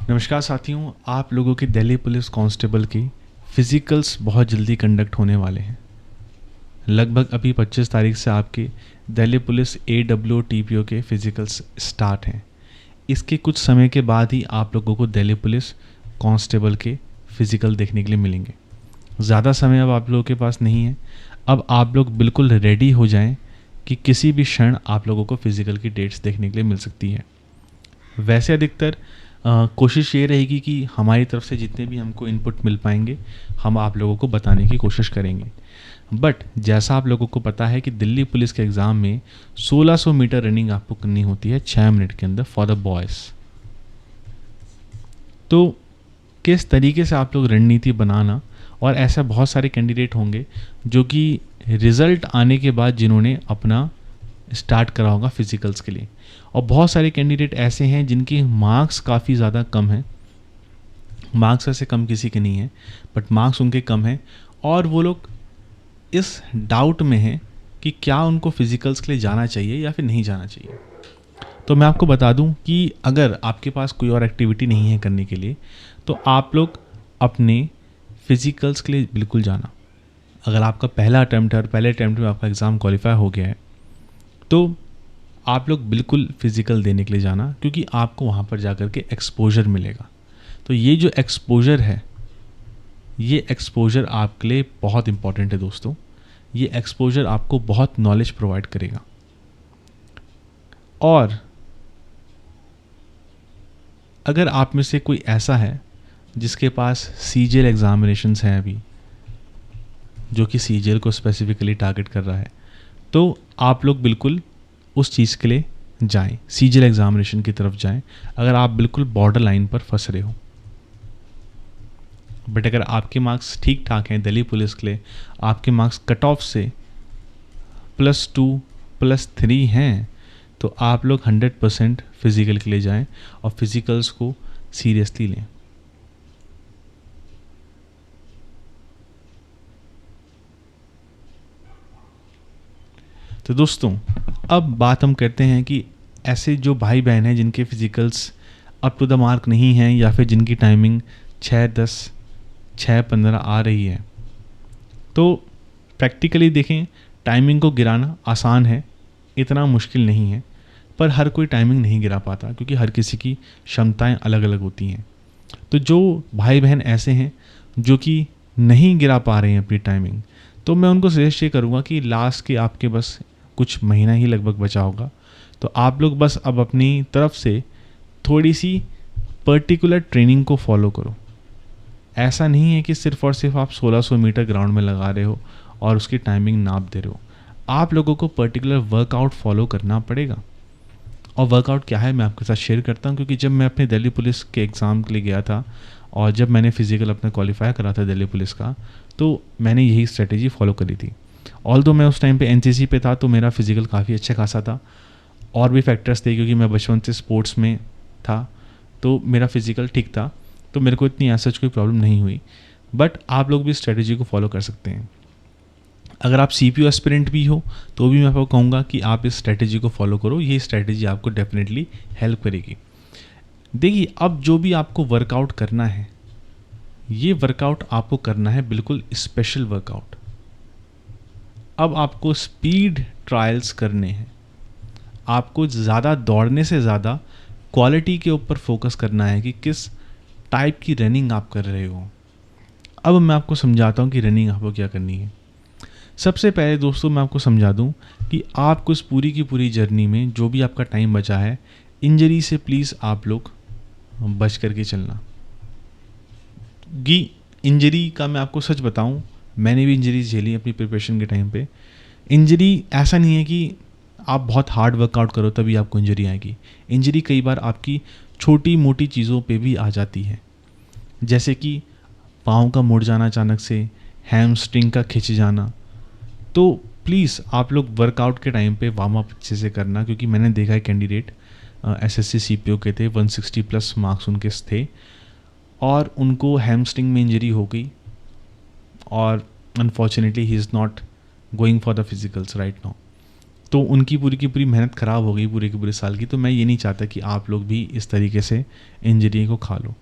नमस्कार साथियों, आप लोगों के दिल्ली पुलिस कांस्टेबल की फ़िज़िकल्स बहुत जल्दी कंडक्ट होने वाले हैं। लगभग अभी 25 तारीख से आपके दिल्ली पुलिस AWTPO के फ़िज़िकल्स स्टार्ट हैं। इसके कुछ समय के बाद ही आप लोगों को दिल्ली पुलिस कांस्टेबल के फ़िज़िकल देखने के लिए मिलेंगे। ज़्यादा समय अब आप लोगों के पास नहीं है। अब आप लोग बिल्कुल रेडी हो जाएं कि किसी भी क्षण आप लोगों को फ़िज़िकल की डेट्स देखने के लिए मिल सकती है। वैसे अधिकतर कोशिश ये रहेगी कि हमारी तरफ से जितने भी हमको इनपुट मिल पाएंगे हम आप लोगों को बताने की कोशिश करेंगे। बट जैसा आप लोगों को पता है कि दिल्ली पुलिस के एग्ज़ाम में 1600 मीटर रनिंग आपको करनी होती है 6 मिनट के अंदर फॉर द बॉयज़। तो किस तरीके से आप लोग रणनीति बनाना, और ऐसा बहुत सारे कैंडिडेट होंगे जो कि रिज़ल्ट आने के बाद जिन्होंने अपना स्टार्ट करा होगा फिज़िकल्स के लिए, और बहुत सारे कैंडिडेट ऐसे हैं जिनके मार्क्स काफ़ी ज़्यादा कम हैं। मार्क्स ऐसे कम किसी के नहीं हैं, बट मार्क्स उनके कम हैं और वो लोग इस डाउट में हैं कि क्या उनको फिज़िकल्स के लिए जाना चाहिए या फिर नहीं जाना चाहिए। तो मैं आपको बता दूं कि अगर आपके पास कोई और एक्टिविटी नहीं है करने के लिए तो आप लोग अपने फिज़िकल्स के लिए बिल्कुल जाना। अगर आपका पहला अटैम्प्ट है और पहले अटैम्प्ट में आपका एग्ज़ाम क्वालिफाई हो गया है तो आप लोग बिल्कुल फ़िज़िकल देने के लिए जाना, क्योंकि आपको वहाँ पर जाकर के एक्सपोजर मिलेगा। तो ये जो एक्सपोजर है, ये एक्सपोजर आपके लिए बहुत इम्पॉर्टेंट है दोस्तों। ये एक्सपोजर आपको बहुत नॉलेज प्रोवाइड करेगा। और अगर आप में से कोई ऐसा है जिसके पास सीजीएल एग्ज़ामिनेशंस हैं अभी, जो कि सीजीएल को स्पेसिफिकली टारगेट कर रहा है, तो आप लोग बिल्कुल उस चीज़ के लिए जाएं, सीजीएल एग्ज़ामिनेशन की तरफ जाएं अगर आप बिल्कुल बॉर्डर लाइन पर फंस रहे हो। बट अगर आपके मार्क्स ठीक ठाक हैं दिल्ली पुलिस के लिए, आपके मार्क्स कट ऑफ से +2 +3 हैं, तो आप लोग 100% फिज़िकल के लिए जाएं और फिज़िकल्स को सीरियसली लें। तो दोस्तों, अब बात हम करते हैं कि ऐसे जो भाई बहन हैं जिनके फिज़िकल्स अप टू द मार्क नहीं हैं या फिर जिनकी टाइमिंग 6:10 6:15 आ रही है, तो प्रैक्टिकली देखें, टाइमिंग को गिराना आसान है, इतना मुश्किल नहीं है। पर हर कोई टाइमिंग नहीं गिरा पाता क्योंकि हर किसी की क्षमताएं अलग अलग होती हैं। तो जो भाई बहन ऐसे हैं जो कि नहीं गिरा पा रहे हैं अपनी टाइमिंग, तो मैं उनको सजेस्ट ये करूँगा कि लास्ट के आपके बस कुछ महीना ही लगभग बचा होगा, तो आप लोग बस अब अपनी तरफ से थोड़ी सी पर्टिकुलर ट्रेनिंग को फॉलो करो। ऐसा नहीं है कि सिर्फ और सिर्फ आप 1600 मीटर ग्राउंड में लगा रहे हो और उसकी टाइमिंग नाप दे रहे हो। आप लोगों को पर्टिकुलर वर्कआउट फॉलो करना पड़ेगा। और वर्कआउट क्या है मैं आपके साथ शेयर करता हूँ, क्योंकि जब मैं अपने दिल्ली पुलिस के एग्ज़ाम के लिए गया था और जब मैंने फ़िज़िकल अपना क्वालिफाई करा था दिल्ली पुलिस का, तो मैंने यही स्ट्रेटेजी फॉलो करी थी। ऑल्दो मैं उस टाइम पे एनसीसी पे था तो मेरा फ़िज़िकल काफ़ी अच्छा खासा था, और भी फैक्टर्स थे क्योंकि मैं बचपन से स्पोर्ट्स में था, तो मेरा फ़िज़िकल ठीक था, तो मेरे को इतनी ऐसा कोई प्रॉब्लम नहीं हुई। बट आप लोग भी स्ट्रेटेजी को फॉलो कर सकते हैं। अगर आप सीपीयू एस्पिरेंट भी हो तो भी मैं आपको कहूँगा कि आप इस स्ट्रेटेजी को फॉलो करो, ये स्ट्रेटेजी आपको डेफिनेटली हेल्प करेगी। देखिए, अब जो भी आपको वर्कआउट करना है, ये वर्कआउट आपको करना है बिल्कुल स्पेशल वर्कआउट। अब आपको स्पीड ट्रायल्स करने हैं, आपको ज़्यादा दौड़ने से ज़्यादा क्वालिटी के ऊपर फोकस करना है कि किस टाइप की रनिंग आप कर रहे हो। अब मैं आपको समझाता हूँ कि रनिंग आपको क्या करनी है। सबसे पहले दोस्तों मैं आपको समझा दूं कि आपको इस पूरी की पूरी जर्नी में जो भी आपका टाइम बचा है, इंजरी से प्लीज़ आप लोग बच करके चलना। इंजरी का मैं आपको सच बताऊं, मैंने भी इंजरी झेली अपनी प्रिपरेशन के टाइम पे। इंजरी ऐसा नहीं है कि आप बहुत हार्ड वर्कआउट करो तभी आपको इंजरी आएगी। इंजरी कई बार आपकी छोटी मोटी चीज़ों पे भी आ जाती है, जैसे कि पाँव का मुड़ जाना अचानक से, हैमस्ट्रिंग का खिंच जाना। तो प्लीज़ आप लोग वर्कआउट के टाइम पे वार्म अप अच्छे से करना, क्योंकि मैंने देखा है कैंडिडेट एसएससी सीपीओ के थे, 160+ मार्क्स उनके थे और उनको हैमस्ट्रिंग में इंजरी हो गई और unfortunately he is not going for the physicals right now. तो उनकी पूरी की पूरी मेहनत ख़राब हो गई पूरे के पूरे साल की। तो मैं ये नहीं चाहता कि आप लोग भी इस तरीके से इंजरी को खा लो।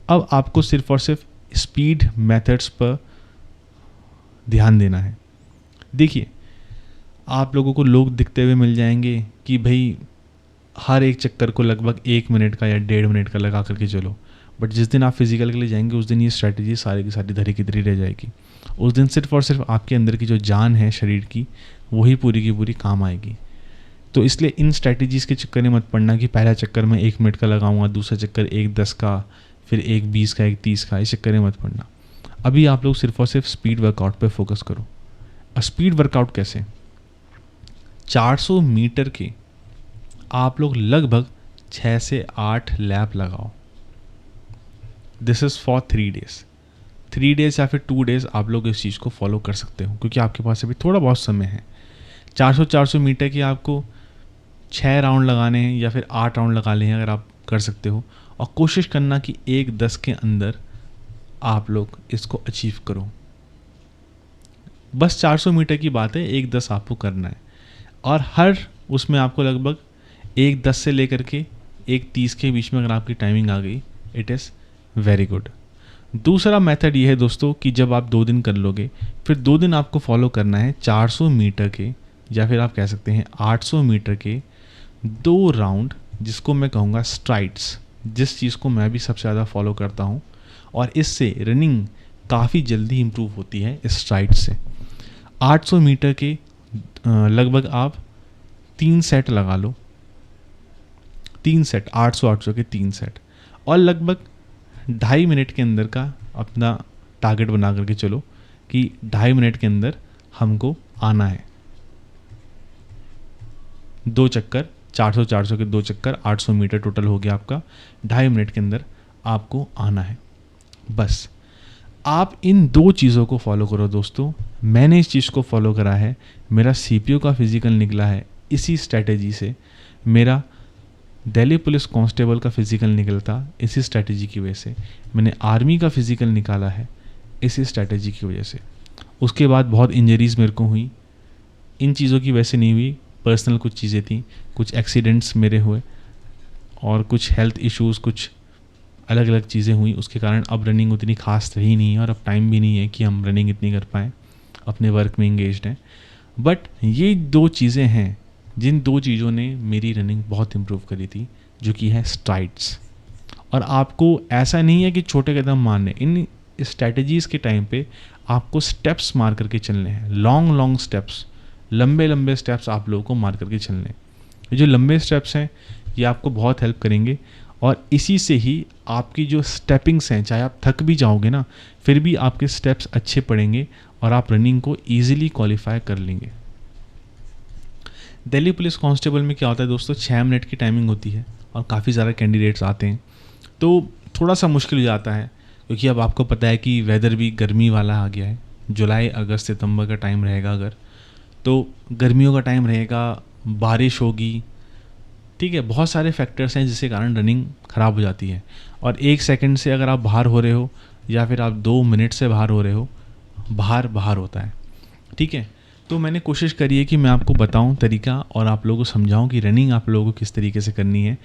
अब आपको सिर्फ और सिर्फ स्पीड मेथड्स पर ध्यान देना है। देखिए, आप लोगों को लोग दिखते हुए मिल जाएंगे कि भाई हर एक चक्कर को लगभग 1 मिनट का या 1.5 मिनट का लगा करके चलो, बट जिस दिन आप फिजिकल के लिए जाएंगे उस दिन ये स्ट्रैटेजी सारी की सारी धरी की धरी रह जाएगी। उस दिन सिर्फ और सिर्फ आपके अंदर की जो जान है शरीर की, वही पूरी की पूरी काम आएगी। तो इसलिए इन स्ट्रैटेजीज़ के चक्कर में मत पड़ना कि पहला चक्कर मैं 1 मिनट का लगाऊंगा, दूसरा चक्कर 1:10 का, फिर 1:20 का, 1:30 का, इस चक्कर में मत पड़ना। अभी आप लोग सिर्फ और सिर्फ स्पीड वर्कआउट पे फोकस करो। स्पीड वर्कआउट कैसे? 400 मीटर के आप लोग लगभग 6 से 8 लैप लगाओ। This is for 3 days. 3 days या फिर 2 डेज़ आप लोग इस चीज़ को फॉलो कर सकते हो, क्योंकि आपके पास अभी थोड़ा बहुत समय है। 400 मीटर की आपको 6 राउंड लगाने हैं या फिर 8 राउंड लगा लें अगर आप कर सकते हो, और कोशिश करना कि 1:10 के अंदर आप लोग इसको अचीव करो। बस 400 मीटर की बात है, 1:10 आपको करना है, और हर उसमें आपको लगभग 1:10 से लेकर के 1:30 के बीच में अगर आपकी टाइमिंग आ गई, इट इज़ वेरी गुड। दूसरा मेथड ये है दोस्तों कि जब आप 2 दिन कर लोगे, फिर 2 दिन आपको फॉलो करना है 400 मीटर के या फिर आप कह सकते हैं 800 मीटर के 2 राउंड, जिसको मैं कहूँगा स्ट्राइड्स, जिस चीज़ को मैं भी सबसे ज़्यादा फॉलो करता हूँ, और इससे रनिंग काफ़ी जल्दी इम्प्रूव होती है इस स्ट्राइड से। 800 मीटर के लगभग आप 3 सेट लगा लो, 3 सेट, 800 के 3 सेट, और लगभग 2.5 मिनट के अंदर का अपना टारगेट बना करके चलो कि 2.5 मिनट के अंदर हमको आना है 2 चक्कर, 400 के 2 चक्कर, 800 मीटर टोटल हो गया आपका। 2.5 मिनट के अंदर आपको आना है। बस आप इन 2 चीज़ों को फॉलो करो दोस्तों। मैंने इस चीज़ को फॉलो करा है, मेरा सीपीओ का फिजिकल निकला है इसी स्ट्रैटेजी से, मेरा दिल्ली पुलिस कांस्टेबल का फिजिकल निकलता इसी स्ट्रैटेजी की वजह से, मैंने आर्मी का फिजिकल निकाला है इसी स्ट्रैटेजी की वजह से। उसके बाद बहुत इंजरीज़ मेरे को हुई, इन चीज़ों की वजह से नहीं हुई, पर्सनल कुछ चीज़ें थी, कुछ एक्सीडेंट्स मेरे हुए और कुछ हेल्थ इश्यूज़, कुछ अलग अलग चीज़ें हुई, उसके कारण अब रनिंग उतनी खास रही नहीं है और अब टाइम भी नहीं है कि हम रनिंग इतनी कर पाएँ, अपने वर्क में इंगेज्ड हैं। बट ये 2 चीज़ें हैं जिन 2 चीज़ों ने मेरी रनिंग बहुत इम्प्रूव करी थी, जो कि है स्ट्राइड्स। और आपको ऐसा नहीं है कि छोटे कदम मारने, इन स्ट्रैटेजीज़ के टाइम पे आपको स्टेप्स मार करके चलने हैं, लॉन्ग स्टेप्स, लंबे स्टेप्स आप लोगों को मार करके चलने हैं। ये जो लंबे स्टेप्स हैं ये आपको बहुत हेल्प करेंगे, और इसी से ही आपकी जो स्टेपिंग्स हैं, चाहे आप थक भी जाओगे ना, फिर भी आपके स्टेप्स अच्छे पड़ेंगे और आप रनिंग को ईजिली क्वालिफाई कर लेंगे। दिल्ली पुलिस कांस्टेबल में क्या होता है दोस्तों, 6 मिनट की टाइमिंग होती है और काफ़ी ज़्यादा कैंडिडेट्स आते हैं, तो थोड़ा सा मुश्किल हो जाता है, क्योंकि अब आपको पता है कि वेदर भी गर्मी वाला आ गया है। जुलाई, अगस्त, सितंबर का टाइम रहेगा अगर, तो गर्मियों का टाइम रहेगा, बारिश होगी, ठीक है, बहुत सारे फैक्टर्स हैं जिसके कारण रनिंग ख़राब हो जाती है। और 1 सेकंड से अगर आप बाहर हो रहे हो या फिर आप 2 मिनट से बाहर हो रहे हो, बाहर होता है, ठीक है। तो मैंने कोशिश करी है कि मैं आपको बताऊं तरीका और आप लोगों को समझाऊं कि रनिंग आप लोगों को किस तरीके से करनी है,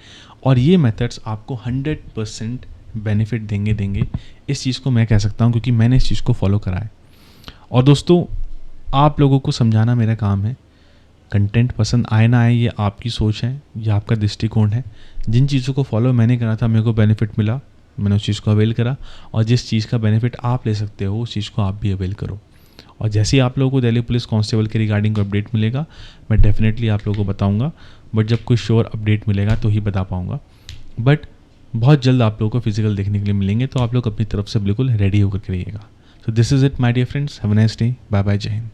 और ये मेथड्स आपको 100% बेनिफिट देंगे। इस चीज़ को मैं कह सकता हूं क्योंकि मैंने इस चीज़ को फॉलो करा है। और दोस्तों, आप लोगों को समझाना मेरा काम है। कंटेंट पसंद आए ना आए ये आपकी सोच है, ये आपका दृष्टिकोण है। जिन चीज़ों को फॉलो मैंने करा था, मेरे को बेनिफिट मिला, मैंने उस चीज़ को अवेल करा, और जिस चीज़ का बेनिफिट आप ले सकते हो उस चीज़ को आप भी अवेल करो। और जैसे ही आप लोगों को दिल्ली पुलिस कांस्टेबल के रिगार्डिंग को अपडेट मिलेगा, मैं डेफिनेटली आप लोगों को बताऊंगा, बट जब कोई श्योर अपडेट मिलेगा तो ही बता पाऊंगा। बट बहुत जल्द आप लोगों को फिजिकल देखने के लिए मिलेंगे, तो आप लोग अपनी तरफ से बिल्कुल रेडी होकर के रहिएगा। So this is it my dear friends, have a nice day, bye bye, जय हिंद।